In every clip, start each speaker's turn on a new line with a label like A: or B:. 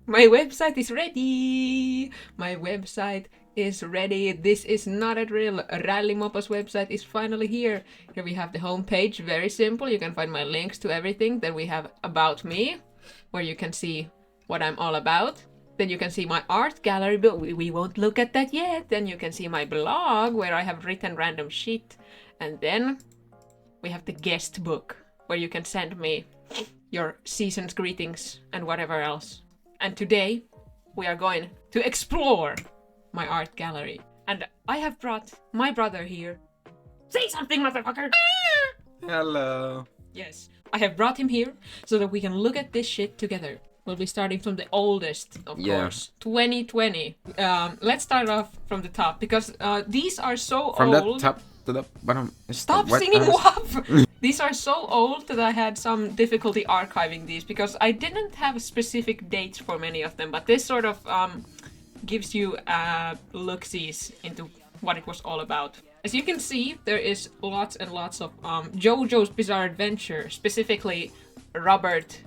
A: My website is ready! My website is ready. This is not a drill. Rally Mopo's website is finally here. Here we have the homepage, very simple. You can find my links to everything. Then we have About Me, where you can see what I'm all about. Then you can see my art gallery, but we won't look at that yet. Then you can see my blog, where I have written random shit. And then we have the guest book, where you can send me your season's greetings and whatever else. And today, we are going to explore my art gallery. And I have brought my brother here. Say something, motherfucker!
B: Hello.
A: Yes, I have brought him here so that we can look at this shit together. We'll be starting from the oldest, of course. 2020. Let's start off from the top, because these are so
B: From
A: old.
B: the top to the bottom.
A: Stop singing WAP! These are so old that I had some difficulty archiving these, because I didn't have specific dates for many of them, but this sort of gives you look-sees into what it was all about. As you can see, there is lots and lots of JoJo's Bizarre Adventure, specifically Robert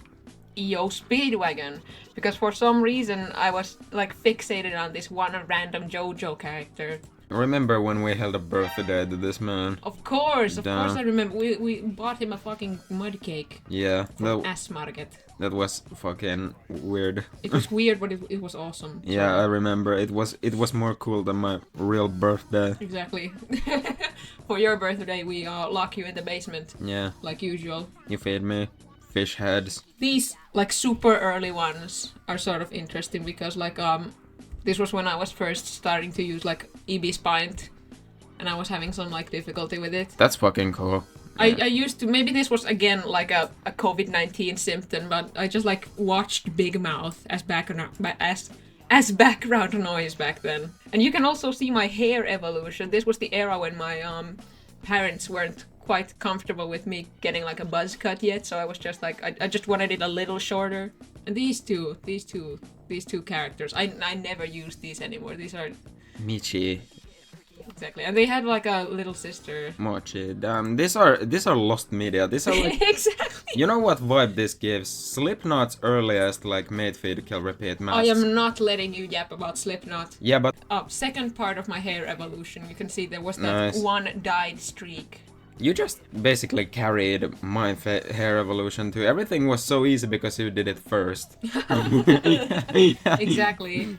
A: EO Speedwagon, because for some reason I was like fixated on this one random JoJo character.
B: Remember when we held a birthday to this man?
A: Of course
B: Damn.
A: I remember. We bought him a fucking mud cake
B: Yeah,
A: from S-Market.
B: that was fucking weird.
A: It was weird, but it was awesome.
B: Yeah, I
A: So,
B: remember. It was more cool than my real birthday.
A: exactly. For your birthday, we lock you in the basement,
B: Yeah,
A: like usual.
B: you feed me fish heads.
A: These like super early ones are sort of interesting because this was when I was first starting to use like EB Spint, and I was having some like difficulty with it.
B: That's fucking cool.
A: I used to, maybe this was again like a COVID-19 symptom, but I just like watched Big Mouth as background noise back then. And you can also see my hair evolution. This was the era when my parents weren't quite comfortable with me getting like a buzz cut yet, so I was just like I just wanted it a little shorter. And these two characters, I never use these anymore. These are
B: Michi,
A: exactly, and they had like a little sister.
B: Mochi. Damn, these are lost media. These are like.
A: Exactly.
B: You know what vibe this gives? Slipknot's earliest like made feed kill repeat masks.
A: I am not letting you yap about Slipknot.
B: Yeah, but
A: Second part of my hair evolution, you can see there was that
B: Nice.
A: one dyed streak.
B: you just basically carried my hair evolution too. Everything was so easy because you did it first.
A: Exactly.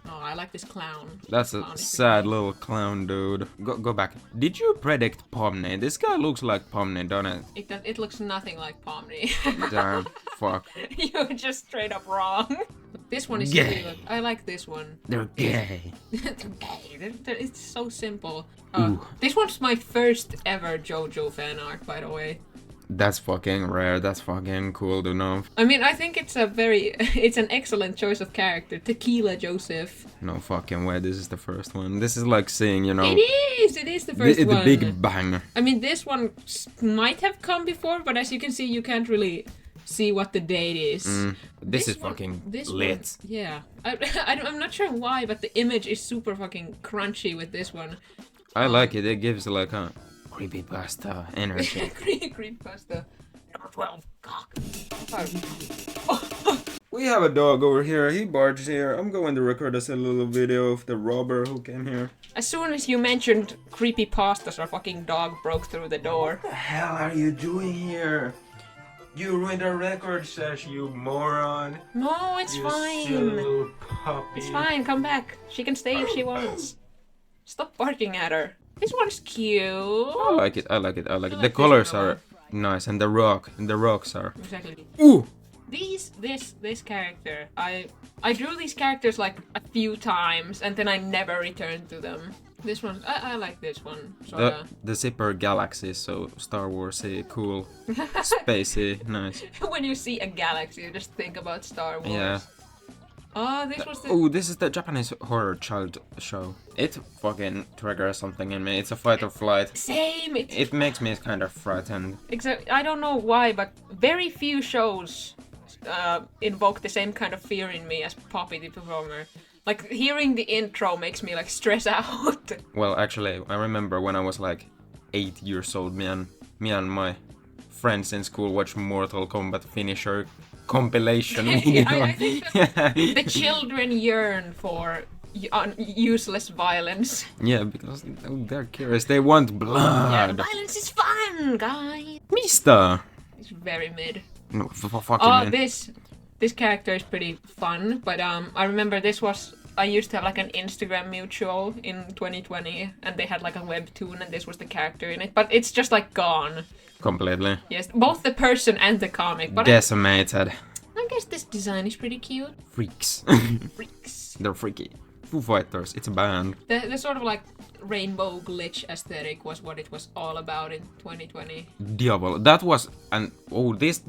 A: Oh, I like this clown.
B: That's a
A: Clown is
B: sad little clown dude. Go back. Did you predict Pomni? This guy looks like Pomni, don't it?
A: It looks nothing like Pomni.
B: Damn, fuck.
A: You're just straight up wrong. But this one is
B: Gay.
A: cute. I like this one.
B: They're gay.
A: They're gay. It's so simple.
B: Ooh.
A: This one's my first ever JoJo fan art, by the way.
B: That's fucking rare. That's fucking cool to know.
A: I mean, I think it's it's an excellent choice of character. Tequila Joseph.
B: No fucking way. This is the first one. This is like seeing, you know,
A: It is the first
B: the
A: one.
B: Big Bang.
A: I mean, this one might have come before, but as you can see, you can't really see what the date is.
B: This is
A: one-
B: fucking
A: this
B: lit.
A: One, yeah. I'm not sure why, but the image is super fucking crunchy with this one.
B: I like it. It gives like a creepypasta energy.
A: Creepypasta. Number 12. Cock.
B: We have a dog over here. He barged here. I'm going to record us a little video of the robber who came here.
A: As soon as you mentioned creepypastas, our fucking dog broke through the door.
B: What the hell are you doing here? You ruined our record sesh, you moron.
A: No, it's
B: You silly
A: fine.
B: little puppy.
A: It's fine, come back. She can stay if she wants. Stop barking at her. This one's cute.
B: I like it. I like it. I like it.
A: like
B: The
A: this
B: colors
A: one a
B: are nice, and the rocks are.
A: Exactly.
B: Ooh.
A: This character, I drew these characters like a few times and then I never returned to them. This one, I like this one. Sorta.
B: The Zipper Galaxy is so Star Warsy, cool, spacey, nice.
A: When you see a galaxy, you just think about Star Wars.
B: Yeah.
A: Oh, this was the.
B: Oh, this is the Japanese horror child show. It fucking triggers something in me. It's a fight or flight.
A: Same.
B: It makes me kind of frightened.
A: Except I don't know why, but very few shows invoke the same kind of fear in me as Poppy the Performer. Like hearing the intro makes me like stress out.
B: Well, actually, I remember when I was like 8 years old, me and my friends in school watched Mortal Kombat Finisher compilation
A: Yeah,
B: video.
A: I think the children yearn for useless violence.
B: Yeah, because they're curious. They want
A: Yeah,
B: blood.
A: violence is fun, guys.
B: Mister.
A: It's very mid.
B: No, fuck you,
A: Oh,
B: man.
A: this character is pretty fun, but I remember I used to have like an Instagram mutual in 2020, and they had like a webtoon, and this was the character in it, but it's just like gone.
B: Completely.
A: Yes, both the person and the comic, but
B: Decimated.
A: I guess this design is pretty cute.
B: Freaks.
A: Freaks.
B: They're freaky. Foo Fighters, it's a band.
A: The sort of like rainbow glitch aesthetic was what it was all about in 2020.
B: Diablo. That was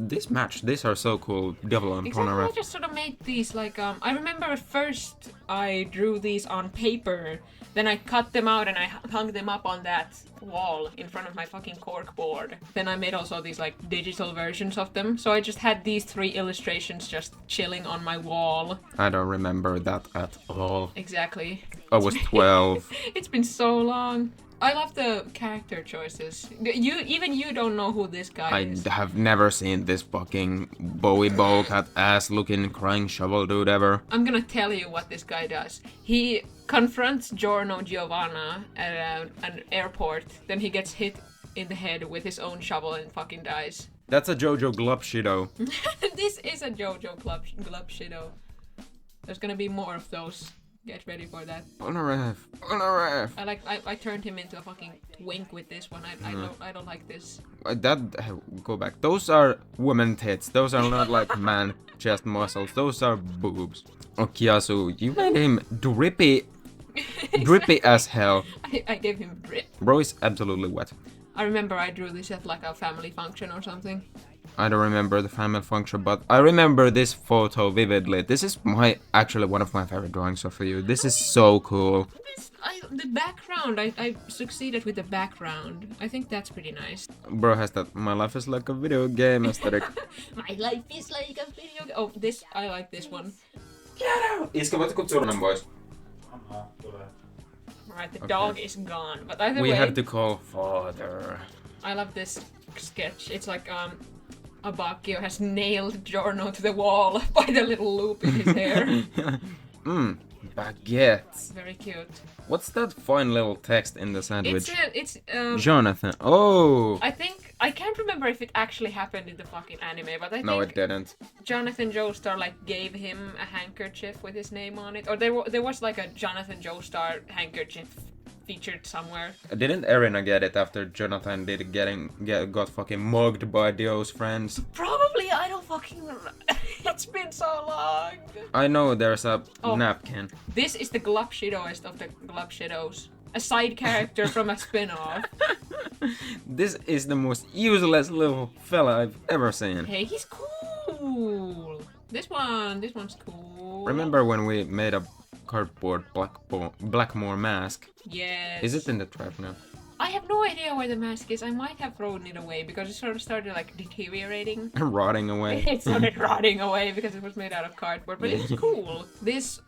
B: this match. These are so cool. Diablo and
A: Exactly, I
B: Polnareff.
A: just sort of made these like I remember at first I drew these on paper, then I cut them out and I hung them up on that wall in front of my fucking cork board. Then I made also these like digital versions of them. So I just had these 3 illustrations just chilling on my wall.
B: I don't remember that at all.
A: Exactly.
B: I was 12.
A: It's been so long. I love the character choices. You don't know who this guy
B: I
A: is.
B: have never seen this fucking Bowie Bowcat ass looking crying shovel dude ever.
A: I'm gonna tell you what this guy does. He confronts Giorno Giovanna at an airport, then he gets hit in the head with his own shovel and fucking dies.
B: That's a Jojo Glupshido.
A: This is a JoJo Glub Shido. There's gonna be more of those. Get ready for that.
B: Polnareff.
A: I turned him into a fucking twink with this one. I don't like this.
B: Go back. Those are women tits. Those are not like man chest muscles. Those are boobs. Okiasu, you made him drippy as hell.
A: I gave him drip.
B: Bro is absolutely wet.
A: I remember I drew this at like a family function or something.
B: I don't remember the family function, but I remember this photo vividly. This is actually one of my favorite drawings of you. This is so cool.
A: The background, I succeeded with the background. I think that's pretty nice.
B: Bro has that my life is like a video game aesthetic.
A: My life is like a video game. Oh, I like this one.
B: Iska, voitko kutsuunnan pois?
A: Alright, the dog is gone. But either
B: We
A: way,
B: have to call father.
A: I love this sketch. It's like Abakio has nailed Giorno to the wall by the little loop in his hair.
B: Baguette.
A: Very cute.
B: What's that fine little text in the sandwich?
A: It's
B: Jonathan. Oh!
A: I can't remember if it actually happened in the fucking anime, but I
B: No,
A: think
B: it didn't.
A: Jonathan Joestar like gave him a handkerchief with his name on it, or there was like a Jonathan Joestar handkerchief featured somewhere.
B: Didn't Erina get it after Jonathan got fucking mugged by Dio's friends?
A: Probably, I don't fucking remember. It's been so long.
B: I know there's a
A: Oh.
B: napkin.
A: This is the Glupshidoest of the Glupshidos. A side character from a spin-off.
B: This is the most useless little fella I've ever seen.
A: Hey, he's cool. This one's cool.
B: Remember when we made a cardboard Blackmore mask?
A: Yes.
B: Is it in the trap now?
A: I have no idea where the mask is. I might have thrown it away because it sort of started like deteriorating.
B: Rotting away.
A: It started rotting away because it was made out of cardboard, but it's cool. This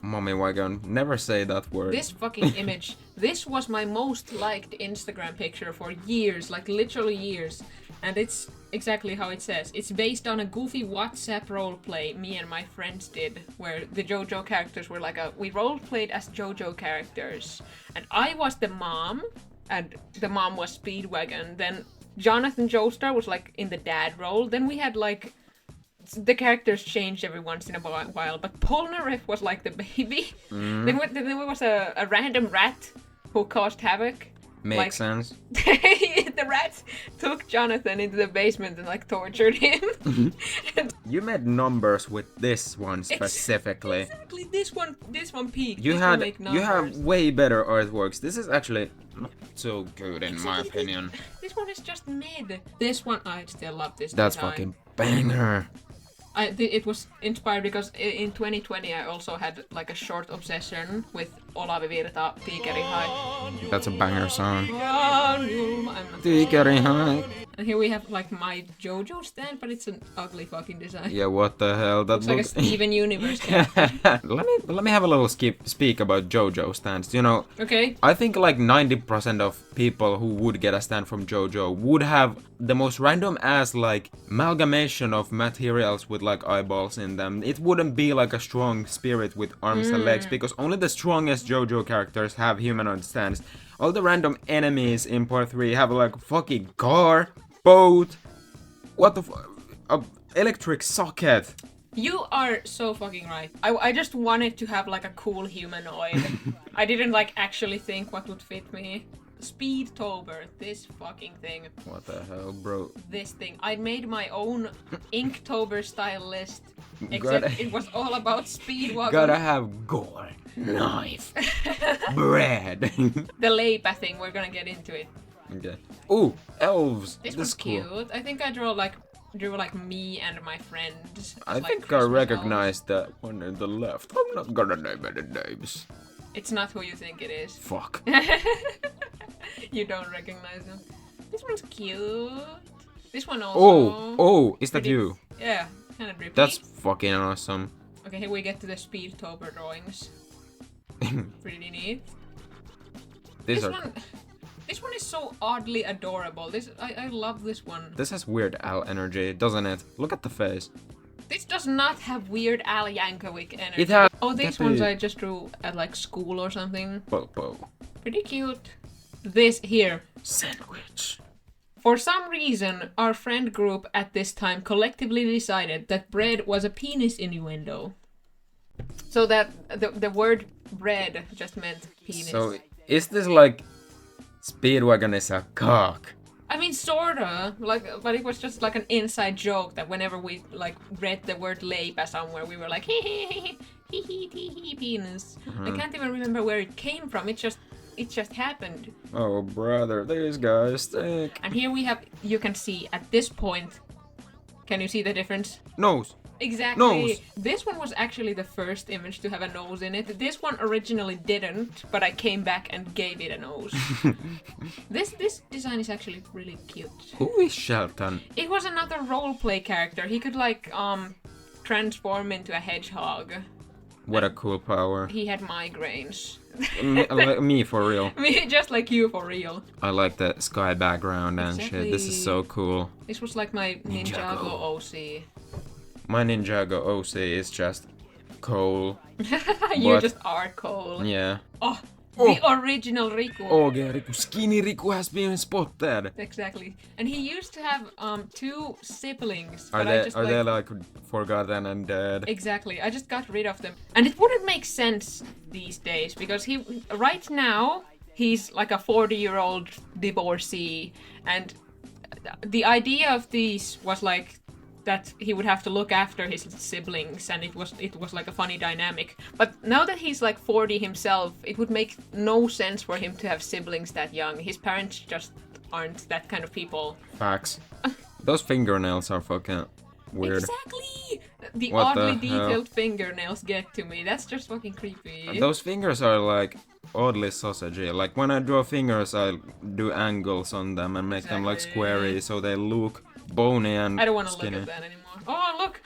B: Mommy wagon, never say that word.
A: this fucking image. This was my most liked Instagram picture for years, like literally years. And it's exactly how it says. It's based on a goofy WhatsApp roleplay me and my friends did, where the JoJo characters were like we roleplayed as JoJo characters. And I was the mom, and the mom was Speedwagon. Then Jonathan Joestar was like in the dad role. Then we had like the characters changed every once in a while, but Polnareff was like the baby. Then there was a random rat who caused havoc.
B: Makes sense.
A: The rat took Jonathan into the basement and like tortured him.
B: You made numbers with this one specifically.
A: Exactly, this one peaked.
B: You
A: This
B: had
A: one make
B: you have
A: numbers.
B: way better artworks. This is actually not so good in my opinion.
A: This one is just mid. This one, I still love this
B: That's
A: design.
B: fucking banger.
A: It was inspired because in 2020 I also had like a short obsession with Olavi Virta, Tiikerin High.
B: That's a banger song.
A: I'm not
B: Tiikerin High.
A: And here we have like my JoJo stand, but it's an ugly fucking design.
B: Yeah, what the hell? That
A: Looks like a Steven Universe character.
B: let me have a little speak about JoJo stands. You know,
A: Okay.
B: I think like 90% of people who would get a stand from JoJo would have the most random ass like amalgamation of materials with like eyeballs in them. It wouldn't be like a strong spirit with arms and legs because only the strongest JoJo characters have humanoid stands. All the random enemies in part 3 have like fucking car, boat, what the electric socket.
A: You are so fucking right. I just wanted to have like a cool humanoid. I didn't like actually think what would fit me. Speedtober, this fucking thing.
B: What the hell, bro?
A: This thing. I made my own Inktober style list. Except it was all about Speedwagon.
B: Gotta have gore, knife, bread.
A: The Leipa thing, we're gonna get into it.
B: Okay. Ooh, elves.
A: This
B: is
A: was
B: cool.
A: cute. I think I drew like me and my friends.
B: I
A: like
B: think I
A: Christmas
B: recognize that one in the left. I'm not gonna name any names.
A: elves. It's not who you think it is.
B: Fuck.
A: You don't recognize him. This one's cute. This one also.
B: Oh, is that
A: pretty-
B: you?
A: Yeah, kind of drippy.
B: That's fucking awesome.
A: Okay, here we get to the Speedtober drawings. Pretty neat.
B: These
A: This
B: are.
A: one. This one is so oddly adorable. I love this one.
B: This has weird Al energy, doesn't it? Look at the face.
A: This does not have weird Al Yankovic energy.
B: It has.
A: Oh, these
B: Cappy.
A: ones I just drew at like school or something.
B: Popo.
A: Pretty cute. This here.
B: Sandwich.
A: For some reason, our friend group at this time collectively decided that bread was a penis innuendo. So that the word bread just meant penis.
B: So, is this like Speedwagon is a cock?
A: I mean, sorta, like, but it was just like an inside joke that whenever we like read the word leipa somewhere, we were like, hee hee hee hee hee hee hee penis. I can't even remember where it came from. It just happened.
B: Oh, brother, these guys stink.
A: And here we have, you can see at this point, can you see the difference?
B: Nose.
A: Exactly.
B: Nose.
A: This one was actually the first image to have a nose in it. This one originally didn't, but I came back and gave it a nose. This design is actually really cute.
B: Who is Shelton?
A: It was another roleplay character. He could like transform into a hedgehog.
B: What a cool power.
A: He had migraines.
B: Me for real.
A: Me, just like you for real.
B: I like the sky background and shit. This is so cool.
A: This was like my Ninjago OC.
B: My Ninjago OC is just coal.
A: You
B: But-
A: just are cool.
B: Yeah.
A: Oh, the original Riku.
B: OG Riku. Skinny Riku has been spotted.
A: Exactly. And he used to have two siblings.
B: Are
A: but I
B: they
A: just
B: are they like forgotten and dead?
A: Exactly. I just got rid of them. And it wouldn't make sense these days because right now he's like a 40-year-old divorcee, and the idea of these was like that he would have to look after his siblings, and it was like a funny dynamic. But now that he's like 40 himself, it would make no sense for him to have siblings that young. His parents just aren't that kind of people.
B: Facts. Those fingernails are fucking weird.
A: Exactly! The
B: What the
A: oddly
B: hell?
A: detailed fingernails get to me. That's just fucking creepy.
B: Those fingers are like oddly sausagey. Like when I draw fingers, I do angles on them and make them like
A: Exactly.
B: squarey so they look bony and
A: I don't want to look
B: skinny.
A: at that anymore. Oh, look!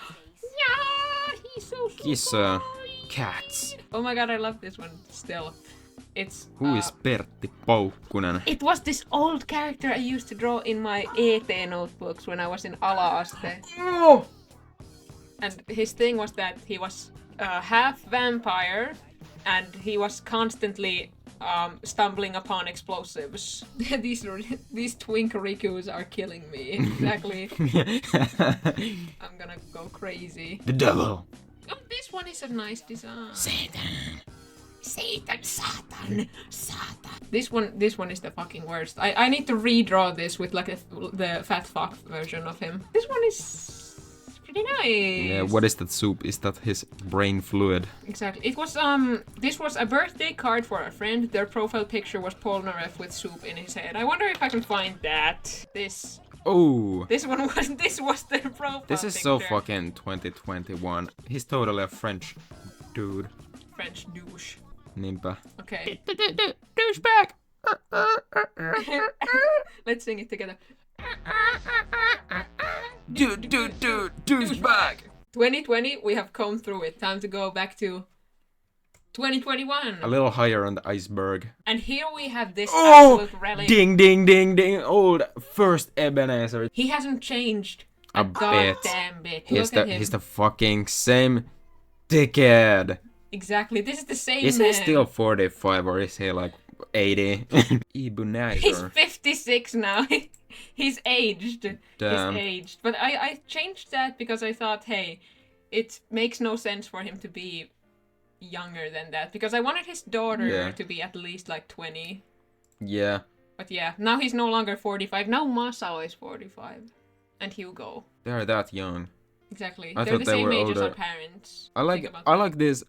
A: Yeah, he's so
B: Kissa.
A: kind.
B: Cats.
A: Oh my god, I love this one still. It's
B: Who is Pertti Poukkunen?
A: It was this old character I used to draw in my ET notebooks when I was in ala-aste.
B: Oh!
A: And his thing was that he was half vampire, and he was constantly stumbling upon explosives. these twink Rikus are killing me. Exactly. I'm gonna go crazy.
B: The devil.
A: Oh, this one is a nice design.
B: Satan.
A: Satan. This one is the fucking worst. I need to redraw this with like the fat fuck version of him. This one is pretty nice.
B: Yeah, what is that soup? Is that his brain fluid?
A: Exactly. It was this was a birthday card for a friend. Their profile picture was Polnareff with soup in his head. I wonder if I can find that. This
B: Oh!
A: was their profile
B: This is so
A: picture.
B: fucking 2021. He's totally a French dude.
A: French douche.
B: Niinpä.
A: Okay.
B: Douchebag!
A: Let's sing it together.
B: Douchebag.
A: 2020, we have come through it. Time to go back to 2021.
B: A little higher on the iceberg.
A: And here we have this
B: Oh!
A: absolute relic.
B: Ding, ding, ding, ding. Old first Ebenezer.
A: He hasn't changed
B: A
A: a
B: bit.
A: goddamn bit.
B: He's
A: Look at him.
B: the fucking same dickhead.
A: Exactly. This is the same
B: Is
A: man.
B: he still 45 or is he like 80?
A: He's
B: Ebenezer.
A: 56 now. He's aged.
B: Damn.
A: He's aged. But I changed that because I thought, hey, it makes no sense for him to be younger than that. Because I wanted his daughter
B: Yeah.
A: to be at least like 20.
B: Yeah.
A: But yeah, now he's no longer 45. Now Masao is 45. And Hugo.
B: They're that young.
A: Exactly.
B: I
A: They're
B: thought
A: the
B: they
A: same
B: were
A: age as our
B: older.
A: parents.
B: I
A: Think about
B: like this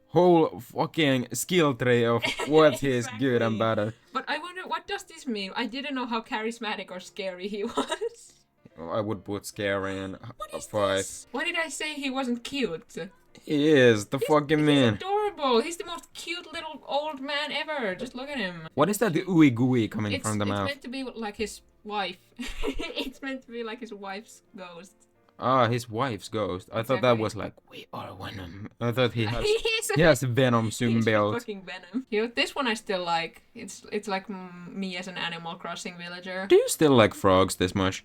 B: whole fucking skill tree of what is good and
A: Exactly.
B: bad.
A: But I wonder, what does this mean? I didn't know how charismatic or scary he was.
B: I would put scary in
A: What
B: a
A: is
B: 5.
A: this? Why did I say he wasn't cute?
B: He is the fucking
A: He's
B: man.
A: adorable. He's the most cute little old man ever. Just look at him.
B: What is that ooey gooey coming
A: It's
B: from the mouth?
A: meant to be like his wife. It's meant to be like his wife's ghost.
B: Ah, his wife's ghost. I thought that
A: Exactly.
B: was like, we are Venom. I thought he has
A: He's
B: he has Venom
A: he's
B: symbiote.
A: fucking Venom. You know, this one I still like. It's like me as an Animal Crossing villager.
B: Do you still like frogs this much?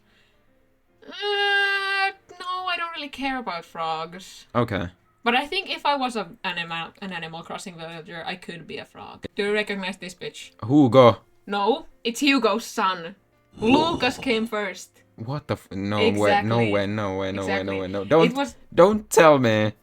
A: No, I don't really care about frogs.
B: Okay.
A: But I think if I was an Animal Crossing villager, I could be a frog. Do you recognize this bitch?
B: Hugo.
A: No, it's Hugo's son. Lucas came first.
B: What the no way, no
A: Exactly.
B: way, no way, no way,
A: Exactly.
B: no way, no.
A: It was
B: Don't tell me.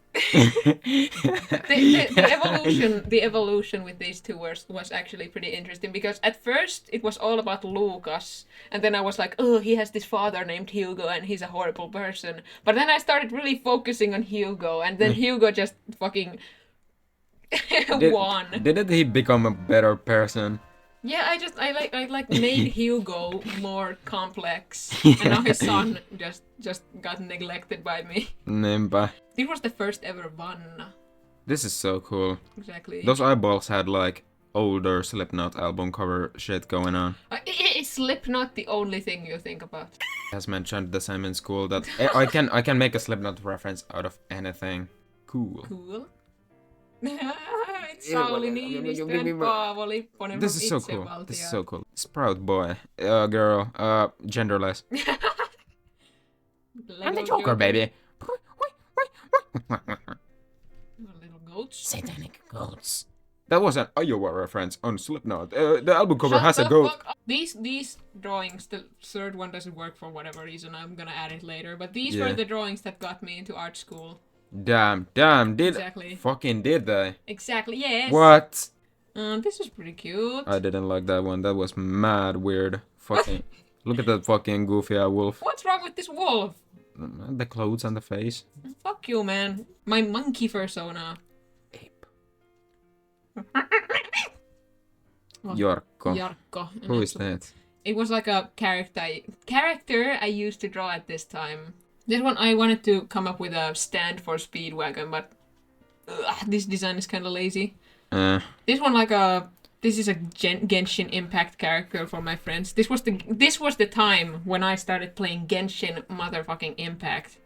A: the evolution with these two was actually pretty interesting because at first it was all about Lucas and then I was like, oh, he has this father named Hugo and he's a horrible person. But then I started really focusing on Hugo and then Hugo just fucking won.
B: Didn't he become a better person?
A: Yeah, I like made Hugo more complex and now his son just got neglected by me.
B: Nimpa.
A: This was the first ever one.
B: This is so cool.
A: Exactly.
B: Those eyeballs had like older Slipknot album cover shit going on.
A: Is Slipknot the only thing you think about?
B: As mentioned the same in school that I can make a Slipknot reference out of anything. Cool.
A: Cool. It's Sauli Niinistö and Paavo Lipponen
B: This
A: from
B: is so cool.
A: Itsevaltio.
B: This is so cool. Sprout boy. Girl. Genderless. I'm the Joker, baby.
A: Little goats.
B: Satanic goats. That was an Iowa reference on Slipknot. The album cover has a
A: Shut the
B: goat.
A: fuck up. These drawings, the third one doesn't work for whatever reason. I'm gonna add it later. But these
B: Yeah.
A: were the drawings that got me into art school.
B: Damn, did
A: Exactly.
B: fucking did they?
A: Exactly. Yes.
B: What?
A: This is pretty cute.
B: I didn't like that one. That was mad weird. Fucking look at that fucking goofy wolf.
A: What's wrong with this wolf?
B: The clothes and the face.
A: Fuck you, man. My monkey persona.
B: Ape.
A: Oh,
B: Jarkko.
A: Jarkko.
B: Who is that?
A: It was like a character I used to draw at this time. This one I wanted to come up with a stand for Speedwagon, but this design is kind of lazy. This one this is a Genshin Impact character for my friends. This was the time when I started playing Genshin motherfucking Impact.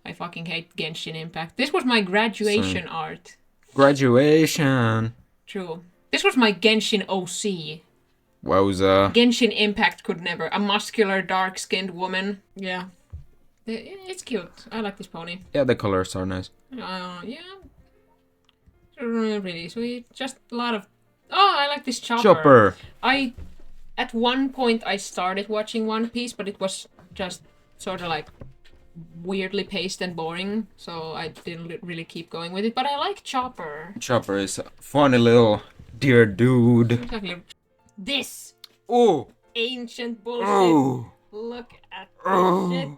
A: I fucking hate Genshin Impact. This was my graduation art.
B: Graduation.
A: True. This was my Genshin OC.
B: Wowza.
A: Genshin Impact could never. A muscular, dark-skinned woman. Yeah. It's cute. I like this pony.
B: Yeah, the colors are nice.
A: Yeah. Really sweet. Just a lot of... Oh, I like this chopper.
B: Chopper.
A: At one point, I started watching One Piece, but it was just sort of like weirdly paced and boring, so I didn't really keep going with it. But I like Chopper.
B: Chopper is a funny little dear dude.
A: Exactly. This
B: Oh.
A: ancient bullshit.
B: Oh.
A: Look at this
B: Oh.
A: shit.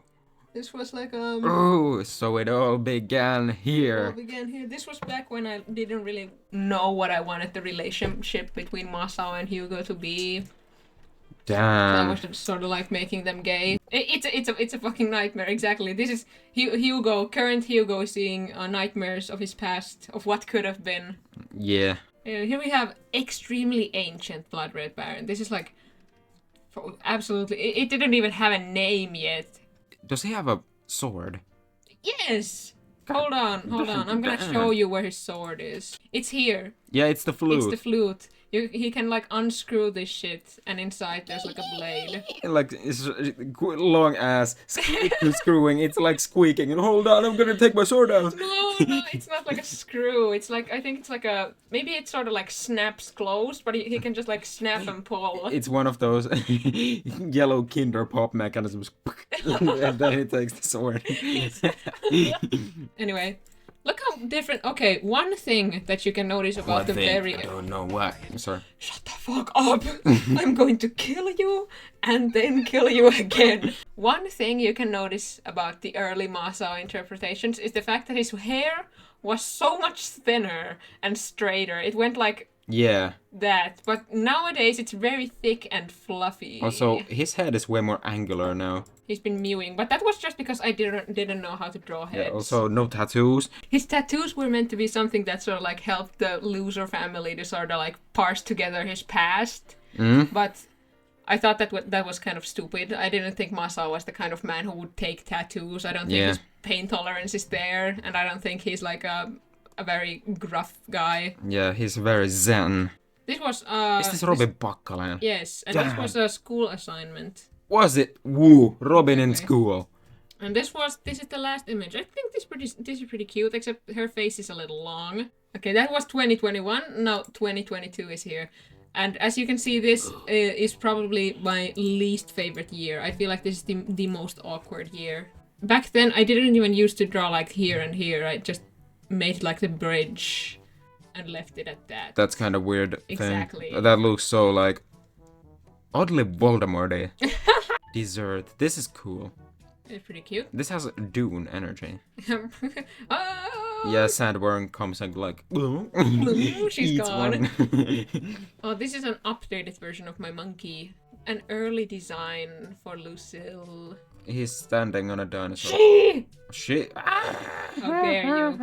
A: This was like
B: Oh, so it all began
A: all
B: here.
A: began here. This was back when I didn't really know what I wanted the relationship between Masao and Hugo to be. I
B: Damn.
A: was just sort of like making them gay. It's a fucking nightmare. Exactly. This is Hugo. Current Hugo seeing nightmares of his past, of what could have been.
B: Yeah.
A: Here we have extremely ancient Blood Red Baron. This is like Oh, absolutely. It didn't even have a name yet.
B: Does he have a sword?
A: Yes! Hold on. I'm gonna show you where his sword is. It's here.
B: Yeah, it's the flute.
A: It's the flute. He can like unscrew this shit, and inside there's like a blade.
B: Like it's long ass screwing. It's like squeaking. And hold on, I'm gonna take my sword out.
A: No, it's not like a screw. It's like, I think it's like a, maybe it sort of like snaps closed, but he can just like snap and pull.
B: It's one of those yellow Kinder Pop mechanisms. And then he takes the sword.
A: Anyway, look how different. Okay, one thing that you can notice about the very.
B: I don't know why. Sorry.
A: Shut the fuck up! I'm going to kill you and then kill you again. One thing you can notice about the early Masao interpretations is the fact that his hair was so much thinner and straighter. It went like
B: Yeah.
A: that, but nowadays it's very thick and fluffy.
B: Also, his head is way more angular now.
A: He's been mewing, but that was just because I didn't know how to draw heads.
B: Yeah. Also, no tattoos.
A: His tattoos were meant to be something that sort of like helped the loser family to sort of like parse together his past. But I thought that was kind of stupid. I didn't think Masao was the kind of man who would take tattoos. I don't think his pain tolerance is there, and I don't think he's like a very gruff guy.
B: Yeah, he's very zen.
A: This was
B: Is this Robin Pakkanen?
A: Yes, and this was a school assignment.
B: Was it? Woo! Robin in school.
A: And this is the last image. I think this is pretty cute, except her face is a little long. Okay, that was 2021. Now 2022 is here. And as you can see, this is probably my least favorite year. I feel like this is the most awkward year. Back then, I didn't even used to draw like here and here. I just made like the bridge and left it at that.
B: That's kind of weird thing.
A: Exactly.
B: That looks so like oddly Voldemort-y. Dessert. This is cool.
A: It's pretty cute.
B: This has Dune energy.
A: Oh!
B: Yeah, Sandworm comes and like
A: She's
B: eats
A: gone.
B: one.
A: Oh, this is an updated version of my monkey. An early design for Lucille.
B: He's standing on a dinosaur. She.
A: How dare you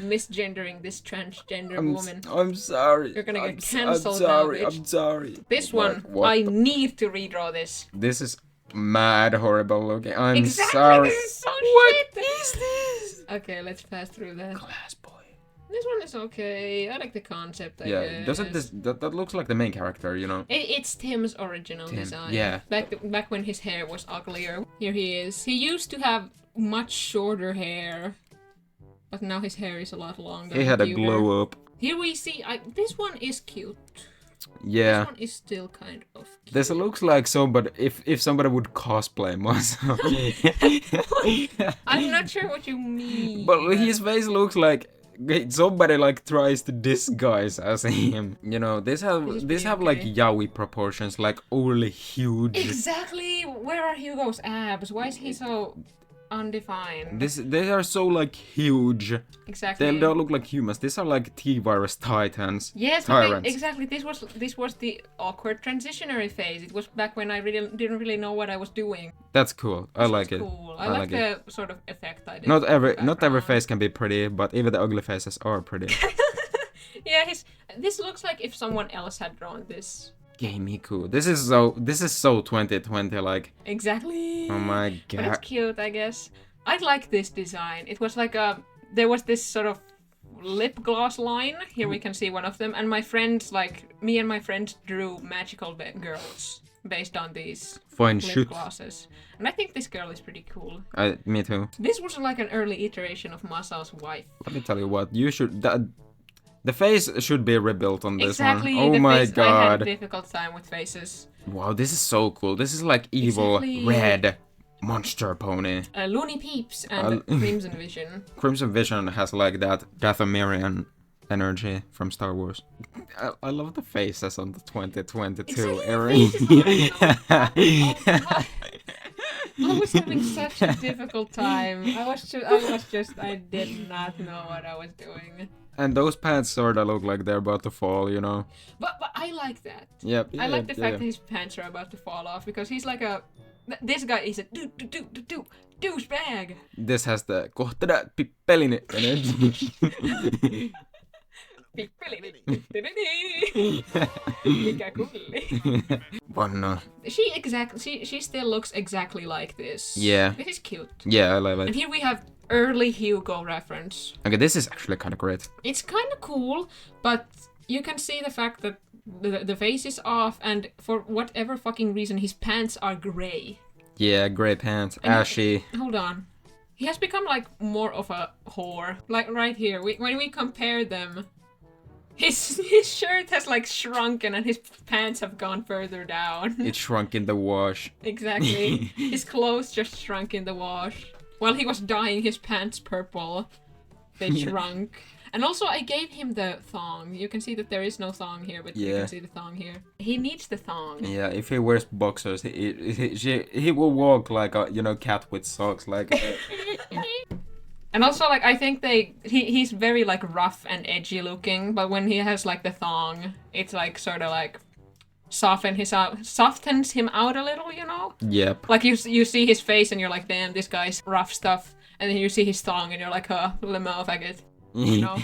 A: misgendering this transgender woman.
B: I'm sorry.
A: You're gonna get
B: I'm
A: cancelled
B: sorry.
A: now, bitch.
B: I'm sorry.
A: This one,
B: What
A: I
B: the-
A: need to redraw this.
B: This is mad horrible looking. I'm
A: Exactly,
B: sorry.
A: this is so
B: What
A: shit.
B: is this?
A: Okay, let's pass through that.
B: Glass boy.
A: This one is okay. I like the concept, I
B: Yeah,
A: guess.
B: doesn't this that looks like the main character, you know?
A: It's Tim's original
B: Tim,
A: design.
B: yeah.
A: Back when his hair was uglier. Here he is. He used to have much shorter hair, but now his hair is a lot longer.
B: He had a
A: cuter.
B: glow up.
A: Here we see. This one is cute.
B: Yeah.
A: This one is still kind of cute.
B: This looks like somebody if somebody would cosplay Masao.
A: I'm not sure what you mean.
B: But his face looks like somebody like tries to disguise as him. You know, this have
A: pretty
B: like
A: okay.
B: yaoi proportions, like overly huge.
A: Exactly. Where are Hugo's abs? Why is he so undefined?
B: They are so like huge.
A: Exactly.
B: They don't look like humans. These are like T-virus titans.
A: Yes, but
B: Tyrants.
A: exactly. This was the awkward transitionary phase. It was back when I didn't really know what I was doing.
B: That's cool. I like
A: It's
B: it.
A: cool. I like the sort of effect I did.
B: Not every
A: background.
B: face can be pretty, but even the ugly faces are pretty.
A: Yeah, this looks like if someone else had drawn this.
B: Gamey cool. This is so 2020 like.
A: Exactly.
B: Oh my
A: But it's
B: god.
A: cute, I guess. I like this design. It was like there was this sort of lip gloss line. Here we can see one of them. And me and my friends drew magical girls based on these
B: Fine
A: lip
B: shoot.
A: glosses. And I think this girl is pretty cool.
B: Me too.
A: This was like an early iteration of Masao's wife.
B: Let me tell you what, you should. The face should be rebuilt on this
A: Exactly.
B: one. Oh
A: the
B: my
A: face, I had a
B: god.
A: difficult time with faces.
B: Wow, this is so cool. This is like evil
A: Exactly.
B: red monster pony.
A: Looney Peeps and Crimson Vision.
B: Crimson Vision has like that Dathomirian energy from Star Wars. I love the faces on the 2022 era.
A: I was having such a difficult time. I did not know what I was doing.
B: And those pants sorta look like they're about to fall, you know.
A: But I like that.
B: Yep.
A: I like the fact that his pants are about to fall off because he's like this guy is a douchebag.
B: This has the kohta pelin energy.
A: Pippeli. Mikä kulli.
B: Vanna.
A: She still looks exactly like this.
B: Yeah.
A: This is cute.
B: Yeah, I love
A: And
B: it.
A: here we have early Hugo reference.
B: Okay, this is actually kind of great.
A: It's kind of cool, but you can see the fact that the face is off, and for whatever fucking reason, his pants are gray.
B: Yeah, gray pants,
A: And-
B: ashy.
A: Hold on. He has become like more of a whore. Like right here, when we compare them, his shirt has like shrunken and his pants have gone further down.
B: It shrunk in the wash.
A: Exactly. His clothes just shrunk in the wash. While he was dyeing his pants purple, they shrunk. And also, I gave him the thong. You can see that there is no thong here, but you
B: Yeah.
A: can see the thong here. He needs the thong.
B: Yeah, if he wears boxers, he will walk like a cat with socks. Like
A: And also, like, I think he's very like rough and edgy looking, but when he has like the thong, it's like sort of like softens him out a little, you know?
B: yep.
A: Like you see his face and you're like, damn, this guy's rough stuff. And then you see his thong and you're like, le motherfucker. No.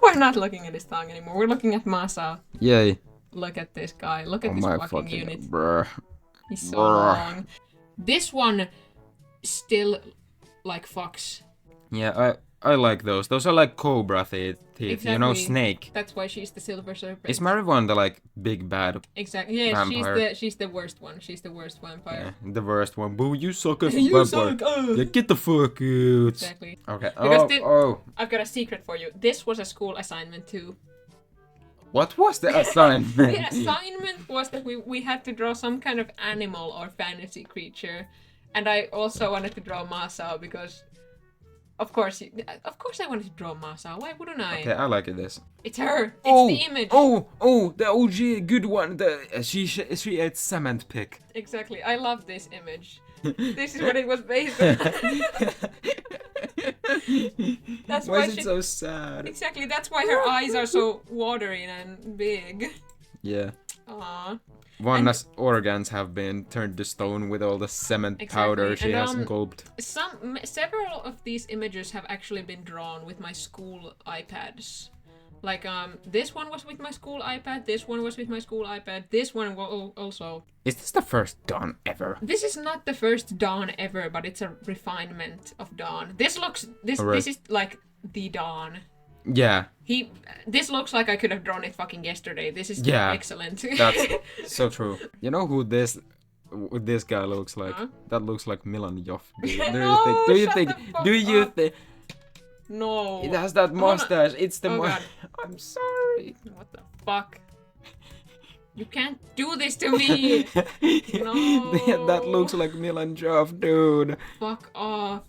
A: We're not looking at his thong anymore. We're looking at Masa.
B: Yay.
A: Look at this guy. Look at
B: Oh
A: this
B: my
A: fucking
B: fucking
A: unit.
B: bruh.
A: He's so
B: Brr.
A: long. This one still like fucks.
B: Yeah, I like those. Those are like cobra teeth.
A: Exactly.
B: Snake.
A: That's why she's the silver serpent.
B: Is Marijuana the like big bad?
A: Exactly. Yeah,
B: vampire?
A: she's the worst one. She's the worst vampire.
B: Yeah, the worst one. Boo, you suck as a
A: You
B: vampire.
A: suck.
B: Yeah, get the fuck out.
A: Exactly.
B: Okay.
A: Because
B: Oh.
A: I've got a secret for you. This was a school assignment too.
B: What was the assignment?
A: The assignment was that we had to draw some kind of animal or fantasy creature, and I also wanted to draw Masao because, of course I wanted to draw Masao. Why wouldn't I?
B: Okay, I like this.
A: It's her. It's the image.
B: Oh, the OG good one. She ate cement pick.
A: Exactly. I love this image. This is what it was based on. That's
B: Why
A: why
B: is
A: she.
B: it so sad?
A: Exactly. That's why her eyes are so watery and big.
B: Yeah.
A: Aww.
B: Vanna's organs have been turned to stone with all the cement
A: Exactly,
B: powder she
A: and,
B: has gulped.
A: Several of these images have actually been drawn with my school iPads. Like this one was with my school iPad. This one was with my school iPad. This one also.
B: Is this the first Dawn ever?
A: This is not the first Dawn ever, but it's a refinement of Dawn. This
B: Alright.
A: is like the Dawn.
B: Yeah,
A: This looks like I could have drawn it fucking yesterday. This is
B: Yeah,
A: excellent.
B: that's so true. You know who this guy looks like?
A: Huh?
B: That looks like Milan Joff. Do you
A: No,
B: think?
A: shut the fuck
B: Do you
A: up.
B: think?
A: No.
B: It has that mustache. It's the
A: Oh,
B: mustache.
A: God.
B: I'm sorry.
A: What the fuck? You can't do this to me! No.
B: That looks like Milan Joff, dude.
A: Fuck off.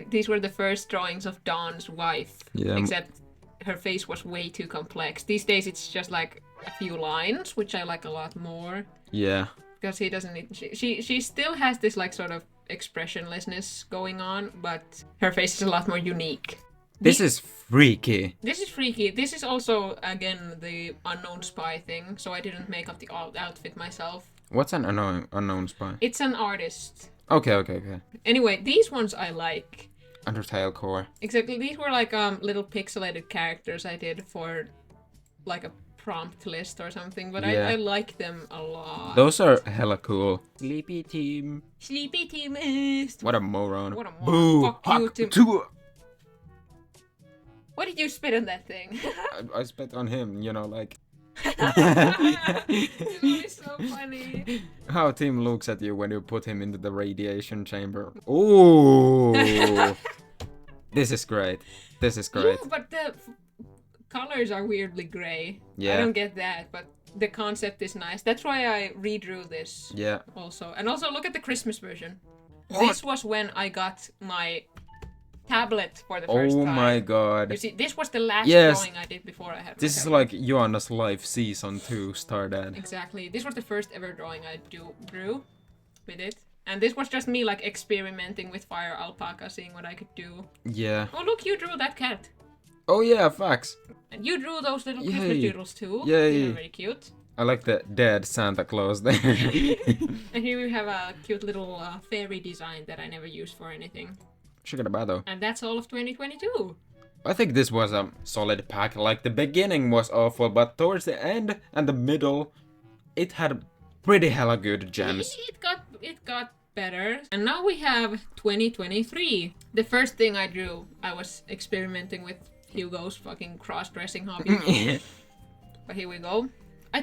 A: These were the first drawings of Dawn's wife.
B: Yeah.
A: Except her face was way too complex. These days it's just like a few lines, which I like a lot more.
B: Yeah.
A: Because he doesn't need... She still has this like sort of expressionlessness going on, but her face is a lot more unique.
B: This is freaky.
A: This is freaky. This is also, again, the unknown spy thing, so I didn't make up the outfit myself.
B: What's an unknown spy?
A: It's an artist.
B: Okay.
A: Anyway, these ones I like.
B: Undertale core.
A: Exactly, these were like little pixelated characters I did for like a prompt list or something, but
B: Yeah.
A: I like them a lot.
B: Those are hella cool. Sleepy team.
A: Sleepy Team is...
B: What a moron.
A: What a moron.
B: Boo.
A: Fuck you,
B: Huck
A: Tim.
B: to-
A: What did you spit on that thing?
B: I spit on him, like
A: It's so funny.
B: how Tim looks at you when you put him into the radiation chamber. Ooh. This is great. This is great.
A: Yeah, but the colors are weirdly gray.
B: Yeah.
A: I don't get that, but the concept is nice. That's why I redrew this
B: Yeah.
A: also. And also look at the Christmas version.
B: What?
A: This was when I got my tablet for the first
B: Oh
A: time.
B: my
A: You
B: god.
A: see, this was the last
B: Yes.
A: drawing I did before I had my
B: This is
A: tablet.
B: like Joanna's life season 2 started.
A: Exactly. This was the first ever drawing I drew with it. And this was just me like experimenting with Fire Alpaca, seeing what I could do.
B: Yeah.
A: Oh look, you drew that cat.
B: Oh yeah, facts.
A: And you drew those little Christmas
B: Yay.
A: doodles too.
B: Yay.
A: They were very cute.
B: I like the dead Santa Claus there.
A: And here we have a cute little fairy design that I never used for anything.
B: Shikadabato.
A: And that's all of 2022.
B: I think this was a solid pack. Like the beginning was awful, but towards the end and the middle, it had pretty hella good gems.
A: It got better. And now we have 2023. The first thing I drew, I was experimenting with Hugo's fucking cross-dressing hobby. But here we go.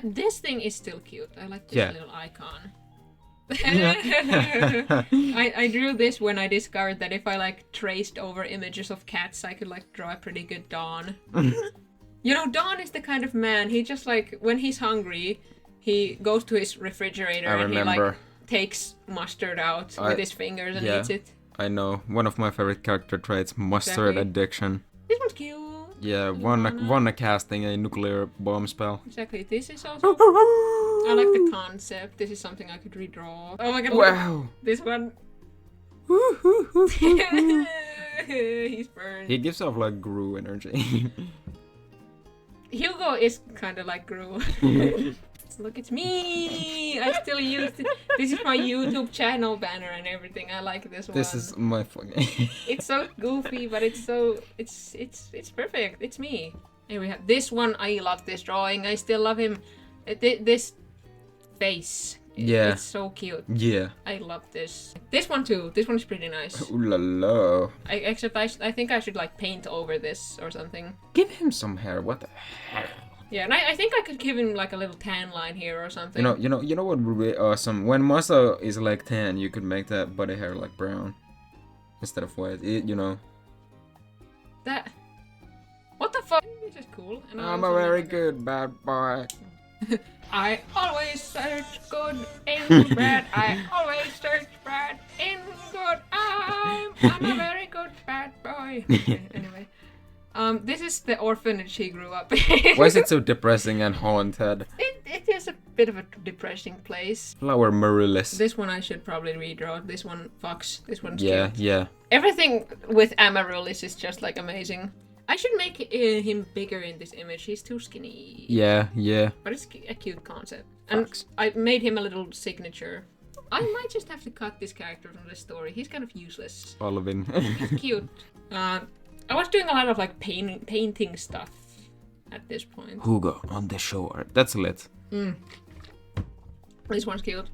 A: This thing is still cute. I like this little icon. I drew this when I discovered that if I like traced over images of cats, I could like draw a pretty good Don. You know, Don is the kind of man, he just like, when he's hungry, he goes to his refrigerator and he like takes mustard out with his fingers and eats it.
B: I know. One of my favorite character traits, mustard addiction.
A: This one's cute.
B: Yeah, one casting a nuclear bomb spell.
A: Exactly. This is also... I like the concept. This is something I could redraw. Oh my god.
B: Wow.
A: This one. He's burned.
B: He gives off like Gru energy.
A: Hugo is kind of like Gru. Look, it's me! I still use it. This is my YouTube channel banner and everything. I like this one.
B: This is my fucking...
A: It's so goofy, but it's so... It's perfect. It's me. And we have this one. I love this drawing. I still love him. This face.
B: Yeah.
A: It's so cute.
B: Yeah.
A: I love this. This one too. This one's pretty nice.
B: Ooh la la.
A: Except I think I should like paint over this or something.
B: Give him some hair. What the hell?
A: Yeah, and I think I could give him like a little tan line here or something.
B: You know what would be awesome? When Masa is like tan, you could make that body hair like brown instead of white. You know.
A: That. What the fuck? This is cool. And
B: I'm a very good bad boy.
A: I always search good in bad. I always search bad in good. I'm a very good bad boy. Anyway. This is the orphanage he grew up in.
B: Why is it so depressing and haunted?
A: It is a bit of a depressing place.
B: Flower Marillis.
A: This one I should probably redraw. This one Fox. This one's
B: yeah,
A: cute.
B: yeah.
A: Everything with Amaryllis is just like amazing. I should make him bigger in this image. He's too skinny.
B: Yeah, yeah.
A: But it's a cute concept. And I made him a little signature. I might just have to cut this character from the story. He's kind of useless.
B: Olvin.
A: He's cute. I was doing a lot of like painting stuff at this point.
B: Hugo on the shore. That's lit.
A: This one's cute.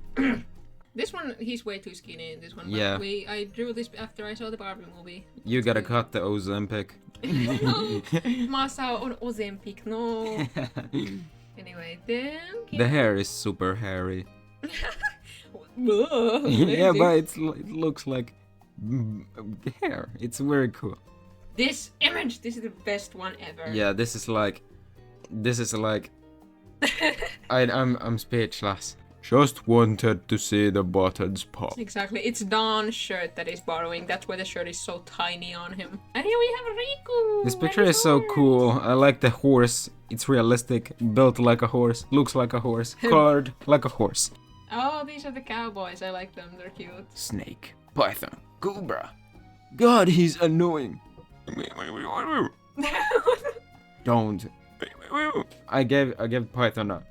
A: This one, he's way too skinny in this one. But
B: yeah.
A: I drew this after I saw the Barbie movie.
B: You gotta cut the Ozempic.
A: No, Masa on Ozempic, no. Anyway, then...
B: The hair is super hairy.
A: Yeah,
B: Yeah, but it looks like hair. It's very cool.
A: This image, this is the best one ever.
B: Yeah, this is like I'm speechless. Just wanted to see the buttons pop.
A: Exactly, it's Don's shirt that he's borrowing. That's why the shirt is so tiny on him. And here we have Riku.
B: This picture is so cool. I like the horse. It's realistic, built like a horse, looks like a horse, colored like a horse.
A: Oh, these are the cowboys. I like them. They're cute.
B: Snake, python, cobra. God, he's annoying. Don't. I gave Python a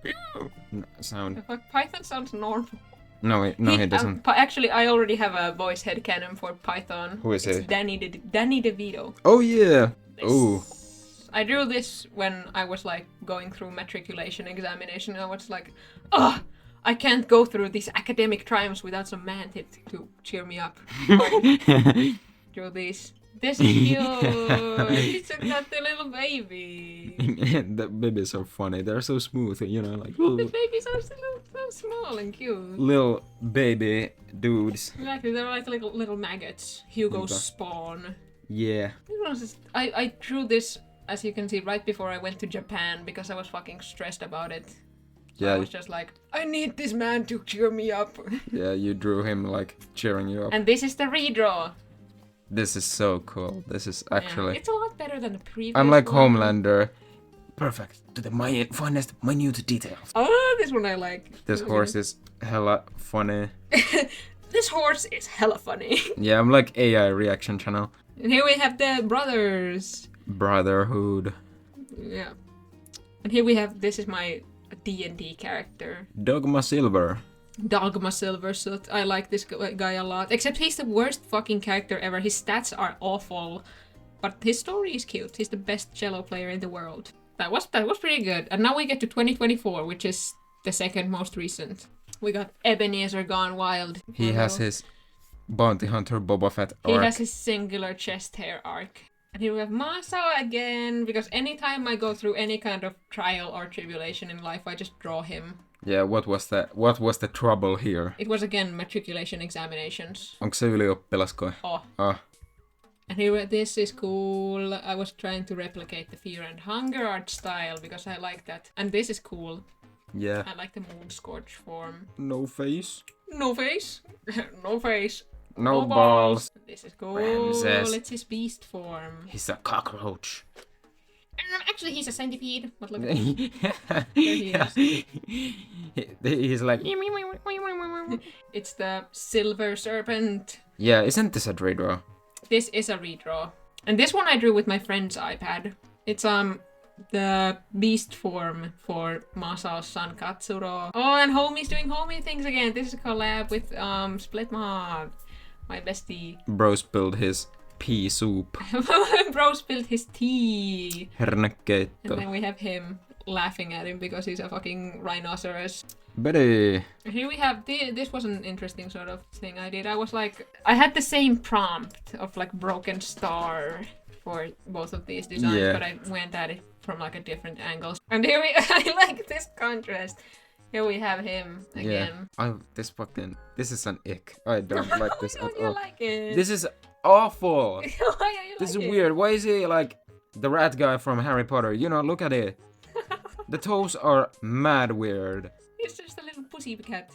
B: sound.
A: The fuck? Python sounds normal.
B: No, he doesn't.
A: Actually, I already have a voice headcanon for Python.
B: Who is it?
A: Danny DeVito.
B: Oh yeah. Oh.
A: I drew this when I was like going through matriculation examination. I was like, ugh, I can't go through these academic triumphs without some man to cheer me up. Drew these. This is cute. He's got the little baby.
B: The babies are funny. They're so smooth, you know, like
A: the babies are so small and cute.
B: Little baby dudes.
A: Exactly, they're like little maggots. Hugo's spawn.
B: Yeah.
A: I drew this, as you can see, right before I went to Japan because I was fucking stressed about it. So
B: yeah.
A: I was just like, I need this man to cheer me up.
B: Yeah, you drew him like cheering you up.
A: And this is the redraw.
B: This is so cool. This is actually...
A: Yeah, it's a lot better than the previous
B: I'm like
A: one.
B: Homelander. Perfect. To the finest minute details.
A: Oh, this one I like.
B: This horse is hella funny.
A: This horse is hella funny.
B: Yeah, I'm like AI reaction channel.
A: And here we have the brothers.
B: Brotherhood.
A: Yeah. And here we have, this is my D&D character.
B: Dogma Silver.
A: Dogma Silversuit. I like this guy a lot. Except he's the worst fucking character ever. His stats are awful. But his story is cute. He's the best cello player in the world. That was pretty good. And now we get to 2024, which is the second most recent. We got Ebenezer Gone Wild.
B: He has his Bounty Hunter Boba Fett
A: He
B: arc.
A: has his singular chest hair arc. And here we have Masao again, because anytime I go through any kind of trial or tribulation in life, I just draw him.
B: Yeah, what was that? What was the trouble here?
A: It was again matriculation examinations.
B: Onko se ylioppilaskoi?
A: Oh.
B: Ah.
A: And here, this is cool. I was trying to replicate the Fear and Hunger art style because I like that. And this is cool.
B: Yeah.
A: I like the Moon Scorch form.
B: No face.
A: No face. No face.
B: No balls.
A: This is cool.
B: Ramses.
A: It's his beast form.
B: He's a cockroach.
A: Actually, he's a centipede. But look.
B: Yeah. He's like...
A: It's the Silver Serpent.
B: Yeah, isn't this a redraw?
A: This is a redraw. And this one I drew with my friend's iPad. It's the beast form for Masao's son Katsuro. Oh, and Homie's doing Homie things again. This is a collab with Splitmod, my bestie.
B: Bro spilled his pea soup.
A: Bro spilled his tea.
B: Hernekeitto.
A: And then we have him laughing at him because he's a fucking rhinoceros.
B: Betty.
A: Here we have, this was an interesting sort of thing I did. I had the same prompt of like Broken Star for both of these designs,
B: Yeah.
A: but I went at it from like a different angles. And here I like this contrast. Here we have him again.
B: Yeah. This is an ick. I don't like this
A: Why
B: at
A: don't you
B: all.
A: like it?
B: This is awful.
A: Why don't you
B: This is
A: like it?
B: weird. Why is he like the rat guy from Harry Potter? You know, look at it. The toes are mad weird.
A: It's just a little pussy cat.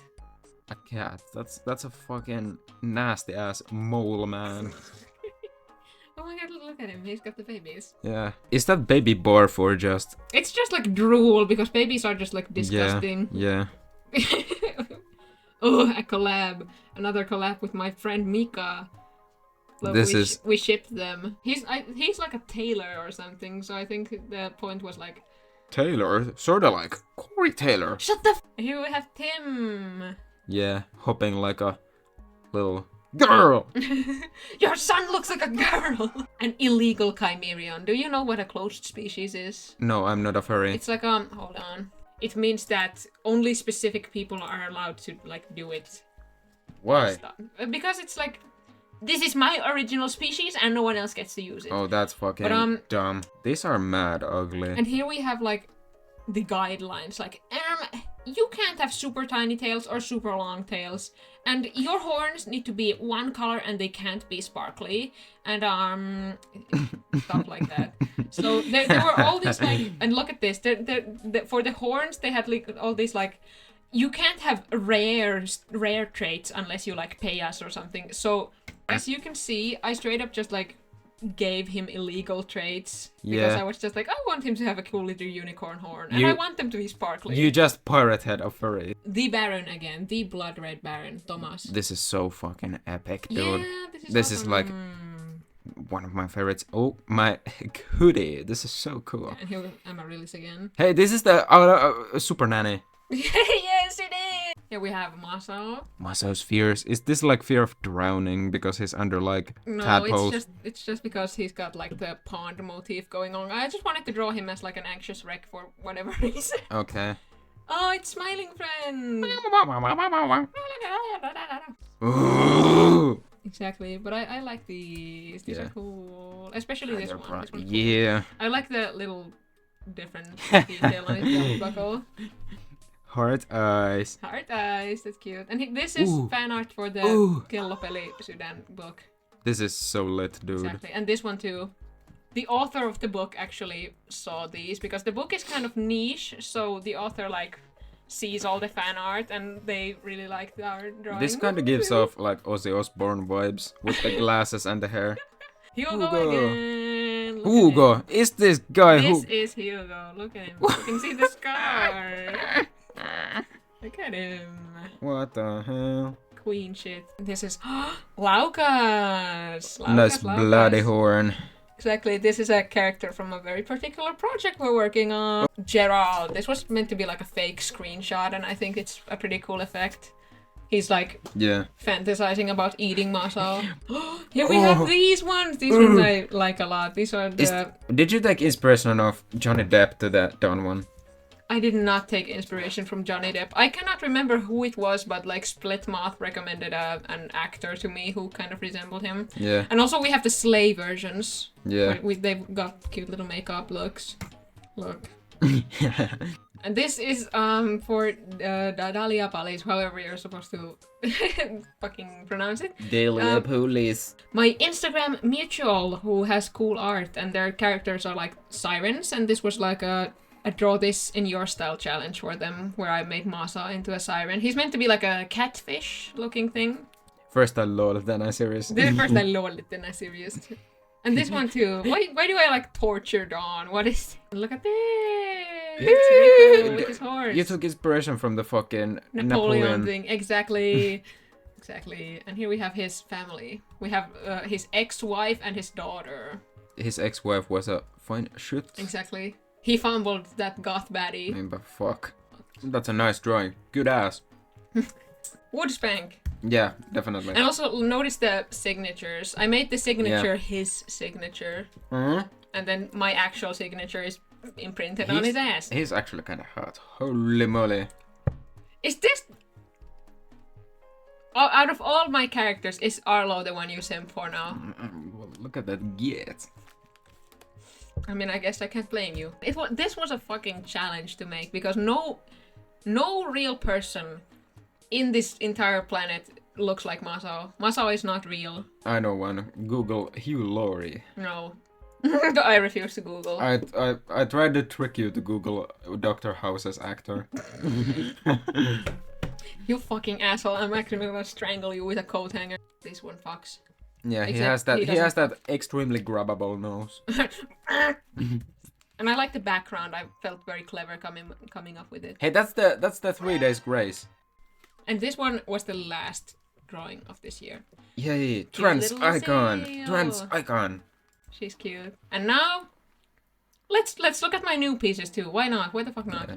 B: A cat. That's a fucking nasty ass mole man.
A: Oh my god, look at him. He's got the babies.
B: Yeah. Is that baby barf or just...
A: It's just like drool because babies are just like disgusting.
B: Yeah.
A: Oh, a collab. Another collab with my friend Mika. Look, we shipped them. He's like a tailor or something, so I think the point was like...
B: Taylor? Sorta like Corey Taylor.
A: Shut the f... Here we have Tim.
B: Yeah, hopping like a little girl.
A: Your son looks like a girl. An illegal chimerion. Do you know what a closed species is?
B: No, I'm not a furry.
A: It's like hold on. It means that only specific people are allowed to like do it.
B: Why?
A: Because it's like, this is my original species and no one else gets to use it.
B: Oh, that's fucking dumb. These are mad ugly.
A: And here we have like the guidelines, like you can't have super tiny tails or super long tails, and your horns need to be one color and they can't be sparkly, and stuff like that. So there were all these like, and look at this. For the horns they had like all these like, you can't have rare traits unless you like pay us or something. So as you can see, I straight up just like gave him illegal traits because I was just like, I want him to have a cool little unicorn horn and I want them to be sparkly.
B: You just pirated a furry.
A: The Baron again, the Blood Red Baron, Thomas.
B: This is so fucking epic, dude.
A: Yeah,
B: this is like one of my favorites. Oh, my hoodie. This is so cool.
A: And here Amaryllis again.
B: Hey, this is the Super Nanny.
A: Yes, it is! Here we have Masao.
B: Masao's fears. Is this like fear of drowning because he's under like tadpoles?
A: It's just because he's got like the pond motif going on. I just wanted to draw him as like an anxious wreck for whatever reason.
B: Okay.
A: Oh, it's Smiling Friend!
B: Ooh.
A: Exactly, but I like these. These are cool. Especially this one. This one's cool.
B: Yeah.
A: I like the little different detail on his belt buckle.
B: Heart eyes.
A: Heart eyes, that's cute. And this is fan art for the Kellopeli Sudan book.
B: This is so lit, dude.
A: Exactly, and this one too. The author of the book actually saw these because the book is kind of niche, so the author like sees all the fan art and they really like our drawing.
B: This kind of gives off like Ozzy Osbourne vibes with the glasses and the hair.
A: Hugo again. Look
B: Hugo,
A: at him.
B: is this guy
A: This is Hugo. Look at him. You can see the scar. Look at him.
B: What the hell?
A: Queen shit. This is Laukas.
B: Nice bloody horn.
A: Exactly. This is a character from a very particular project we're working on. Gerald. This was meant to be like a fake screenshot, and I think it's a pretty cool effect. He's like
B: Yeah.
A: fantasizing about eating Masao. Here we have these ones. These ones I like a lot. These are the...
B: Did you take inspiration of Johnny Depp to that Dawn one?
A: I did not take inspiration from Johnny Depp. I cannot remember who it was, but like Splitmoth recommended an actor to me who kind of resembled him.
B: Yeah.
A: And also we have the Slay versions.
B: Yeah.
A: They've got cute little makeup looks. Look. And this is for Dahlia Police, however you're supposed to fucking pronounce it.
B: Dahlia Police.
A: My Instagram mutual who has cool art and their characters are like sirens, and this was like a draw this in your style challenge for them where I made Masa into a siren. He's meant to be like a catfish looking thing.
B: First I lol, then I serious.
A: Then first I lol it, then I serious. And this one too. Why do I like torture Dawn? What is... Look at this! It's Rico with his horse.
B: You took inspiration from the fucking
A: Napoleon thing. Exactly. Exactly. And here we have his family. We have his ex-wife and his daughter.
B: His ex-wife was a fine shit.
A: Exactly. He fumbled that goth baddie.
B: I mean, but fuck. That's a nice drawing. Good ass.
A: Wood spank.
B: Yeah, definitely.
A: And also notice the signatures. I made the signature his signature.
B: Mm-hmm.
A: And then my actual signature is imprinted on his ass.
B: He's actually kind of hot. Holy moly.
A: Is this... Out of all my characters, is Arlo the one you simp for now?
B: Well, look at that get.
A: I mean, I guess I can't blame you. This was a fucking challenge to make because no real person in this entire planet looks like Masao. Masao is not real.
B: I know one. Google Hugh Laurie.
A: No. I refuse to Google.
B: I tried to trick you to Google Dr. House's actor.
A: You fucking asshole. I'm actually gonna strangle you with a coat hanger. This one fucks.
B: Yeah, he has that extremely grabbable nose.
A: And I like the background. I felt very clever coming up with it.
B: Hey, that's the 3 days grace.
A: And this one was the last drawing of this year.
B: Yay, trans icon. Trans icon.
A: She's cute. And now let's look at my new pieces too. Why not? Why the fuck not?
B: Yeah.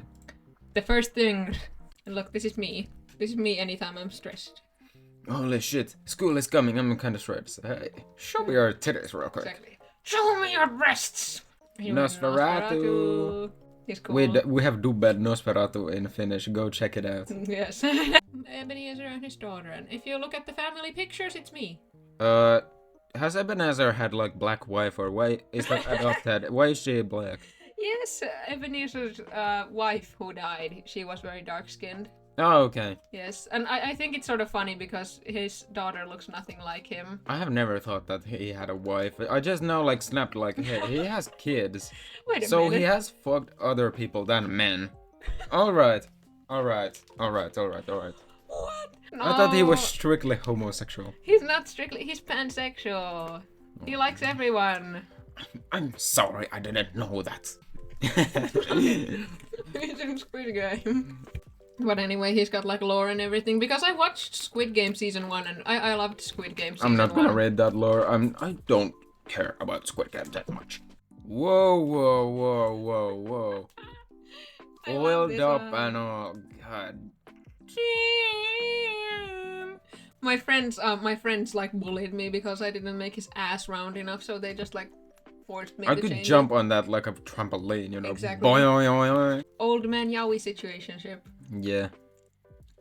A: The first thing, and look, this is me. This is me anytime I'm stressed.
B: Holy shit, school is coming, I'm kind of stressed. Hey, show me your titties real quick.
A: Exactly. Show me your breasts!
B: Nosferatu.
A: He's cool.
B: We have dubbed Nosferatu in Finnish, go check it out.
A: Yes. Ebenezer and his daughter, and if you look at the family pictures, it's me.
B: Has Ebenezer had like black wife or why is that adopted? Why is she black?
A: Yes, Ebenezer's wife who died, she was very dark-skinned.
B: Oh, okay.
A: Yes, and I think it's sort of funny because his daughter looks nothing like him.
B: I have never thought that he had a wife. I just know like snapped like, hey, he has kids.
A: Wait a minute.
B: So he has fucked other people than men. Alright. Alright. What? No. I thought he was strictly homosexual.
A: He's not strictly, he's pansexual. He likes everyone.
B: I'm sorry, I didn't know that.
A: He's in Squid Game. But anyway, he's got like lore and everything because I watched Squid Game season 1 and I loved Squid Game season 1.
B: I'm not gonna read that lore. I don't care about Squid Game that much. Whoa. Oiled up and all. God.
A: My friends like bullied me because I didn't make his ass round enough, so they just like forced me to change it.
B: I could jump on that like a trampoline, you know.
A: Exactly.
B: Boing.
A: Old man yaoi situationship.
B: Yeah.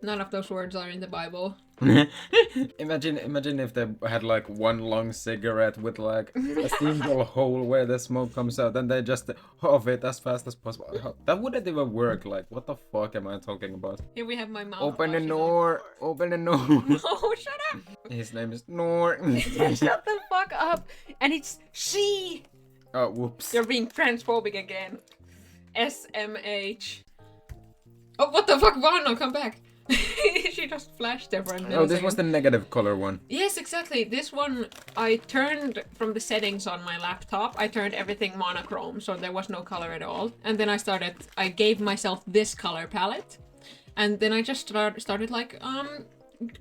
A: None of those words are in the Bible.
B: Imagine if they had like one long cigarette with like a single hole where the smoke comes out and they just huff it as fast as possible. That wouldn't even work. Like, what the fuck am I talking about?
A: Here we have my mouth.
B: Open the door.
A: No, shut up.
B: His name is Nor.
A: Shut the fuck up. And it's she.
B: Oh, whoops.
A: You're being transphobic again. SMH. Oh, what the fuck, Vano, come back. She just flashed there for a minute.
B: Oh, this was the negative color one.
A: Yes, exactly. This one, I turned from the settings on my laptop, I turned everything monochrome, so there was no color at all. And then I gave myself this color palette. And then I just started like,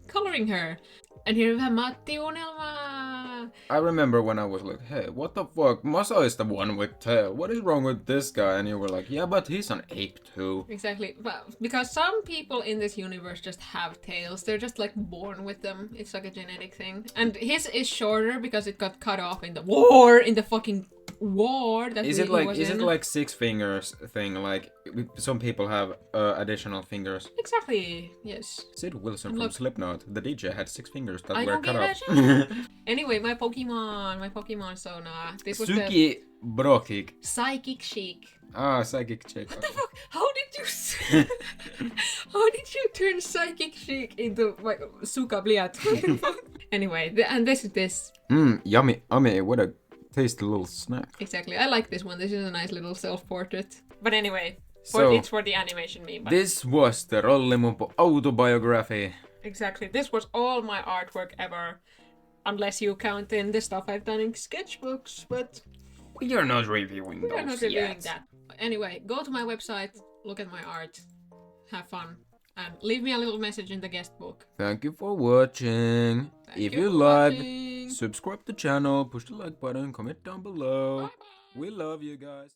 A: coloring her. And here we have Matti Unelma.
B: I remember when I was like, hey, what the fuck? Masa is the one with tail. What is wrong with this guy? And you were like, yeah, but he's an ape too.
A: Exactly, but because some people in this universe just have tails, they're just like born with them. It's like a genetic thing. And his is shorter because it got cut off in the war, in the fucking war that
B: Is
A: he
B: it like
A: was
B: is
A: in.
B: it like 6 fingers thing? Like some people have additional fingers.
A: Exactly, yes.
B: Sid Wilson
A: And
B: from
A: look-
B: Slipknot, the DJ, had 6 fingers that
A: I
B: were
A: don't
B: cut
A: give a
B: off.
A: shit. Anyway, my Pokemon Sona. This was the
B: Suki Brokik.
A: Psychic Chic.
B: Ah, psychic chick.
A: What the fuck? How did you turn Psychic Chic into like Suka Bliat? What the fuck? Anyway, and this is this.
B: Yummy, what a tasty little snack.
A: Exactly. I like this one. This is a nice little self-portrait. But anyway,
B: So-
A: it's for the animation meme. But
B: This was the Rollimumpo autobiography.
A: exactly. This was all my artwork ever. Unless you count in the stuff I've done in sketchbooks, but
B: We are not reviewing
A: we're
B: those
A: not reviewing
B: yet.
A: that. Anyway, go to my website, look at my art, have fun, and leave me a little message in the guest book.
B: Thank you for watching.
A: Thank
B: If
A: you
B: you
A: for
B: liked,
A: watching.
B: subscribe to the channel, push the like button, comment down below.
A: Bye-bye.
B: We love you guys.